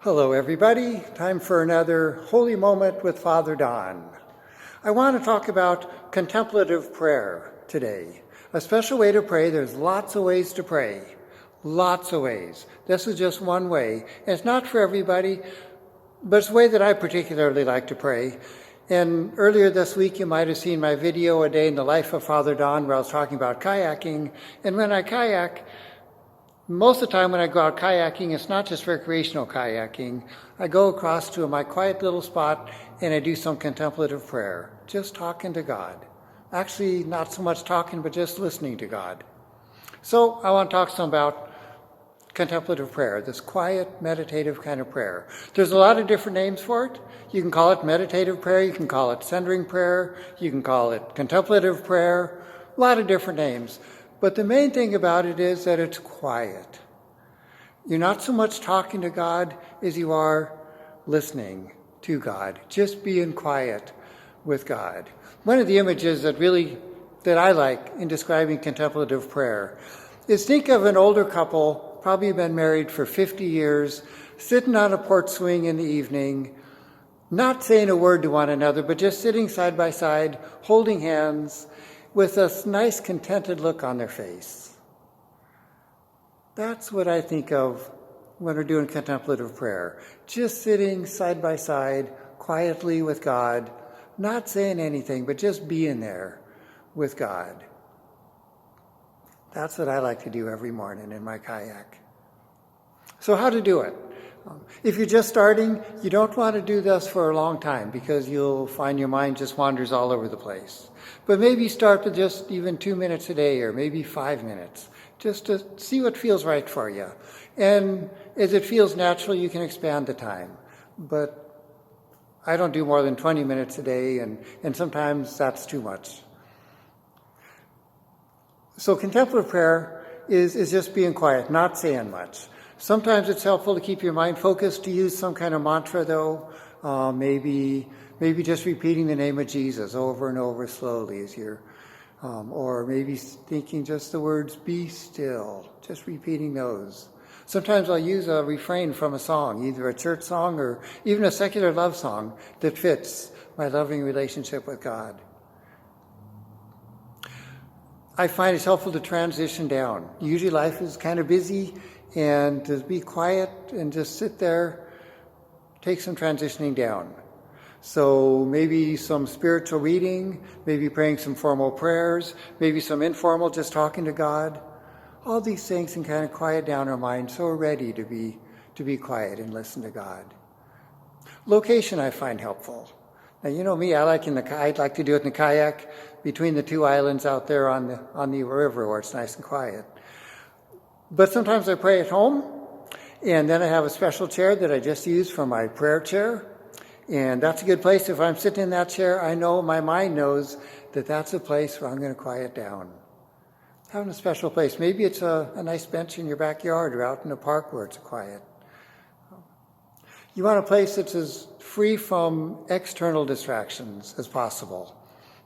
Hello, everybody. Time for another holy moment with Father Don. I want to talk about contemplative prayer today. A special way to pray. There's lots of ways to pray. Lots of ways. This is just one way. And it's not for everybody, but it's a way that I particularly like to pray. And earlier this week, you might have seen my video, A Day in the Life of Father Don, where I was talking about kayaking. And when I kayak, most of the time when I go out kayaking, it's not just recreational kayaking. I go across to my quiet little spot and I do some contemplative prayer, just talking to God. Actually, not so much talking, but just listening to God. So I want to talk some about contemplative prayer, this quiet, meditative kind of prayer. There's a lot of different names for it. You can call it meditative prayer, you can call it centering prayer, you can call it contemplative prayer, a lot of different names. But the main thing about it is that it's quiet. You're not so much talking to God as you are listening to God, just being quiet with God. One of the images that I like in describing contemplative prayer is think of an older couple, probably been married for 50 years, sitting on a porch swing in the evening, not saying a word to one another, but just sitting side by side, holding hands, with a nice contented look on their face. That's what I think of when we're doing contemplative prayer. Just sitting side by side, quietly with God, not saying anything, but just being there with God. That's what I like to do every morning in my kayak. So how to do it? If you're just starting, you don't want to do this for a long time because you'll find your mind just wanders all over the place. But maybe start with just even 2 minutes a day or maybe 5 minutes, just to see what feels right for you. And as it feels natural, you can expand the time. But I don't do more than 20 minutes a day, and sometimes that's too much. So contemplative prayer is just being quiet, not saying much. Sometimes it's helpful to keep your mind focused, to use some kind of mantra, though. Maybe just repeating the name of Jesus over and over slowly as you're, or maybe thinking just the words, be still, just repeating those. Sometimes I'll use a refrain from a song, either a church song or even a secular love song that fits my loving relationship with God. I find it's helpful to transition down. Usually life is kind of busy, and to be quiet and just sit there takes some transitioning down. So maybe some spiritual reading, maybe praying some formal prayers, maybe some informal, just talking to God. All these things can kind of quiet down our mind so we're ready to be quiet and listen to God. Location I find helpful. Now, you know me, I'd like to do it in the kayak between the two islands out there on the river where it's nice and quiet. But sometimes I pray at home, and then I have a special chair that I just use for my prayer chair. And that's a good place. If I'm sitting in that chair, I know my mind knows that that's a place where I'm going to quiet down. Having a special place. Maybe it's a nice bench in your backyard or out in a park where it's quiet. You want a place that's as free from external distractions as possible.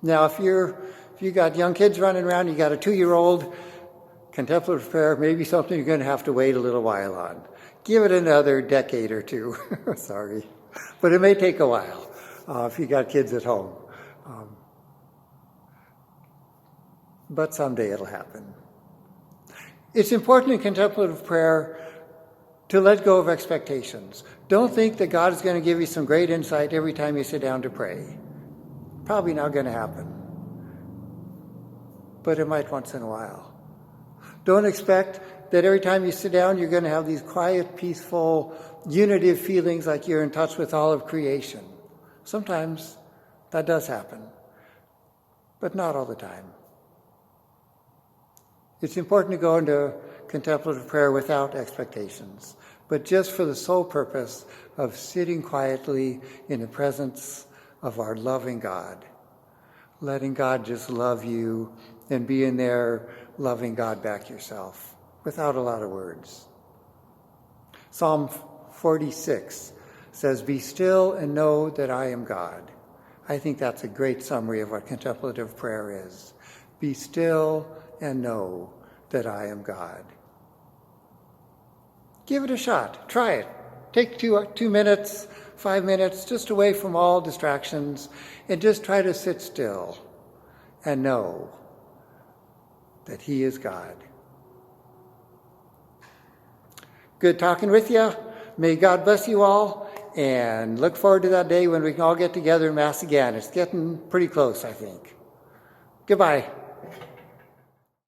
Now, if you got young kids running around, you got a 2-year-old, contemplative prayer may be something you're going to have to wait a little while on. Give it another decade or two. Sorry. But it may take a while if you got kids at home. But someday it'll happen. It's important in contemplative prayer to let go of expectations. Don't think that God is going to give you some great insight every time you sit down to pray. Probably not going to happen. But it might once in a while. Don't expect that every time you sit down, you're going to have these quiet, peaceful, unitive feelings like you're in touch with all of creation. Sometimes that does happen, but not all the time. It's important to go into contemplative prayer without expectations, but just for the sole purpose of sitting quietly in the presence of our loving God, letting God just love you and be in there loving God back yourself without a lot of words. Psalm 46 says, "Be still and know that I am God." I think that's a great summary of what contemplative prayer is. Be still and know that I am God. Give it a shot. Try it. Take 2 minutes, 5 minutes, just away from all distractions, and just try to sit still and know that He is God. Good talking with you. May God bless you all, and look forward to that day when we can all get together in Mass again. It's getting pretty close, I think. Goodbye.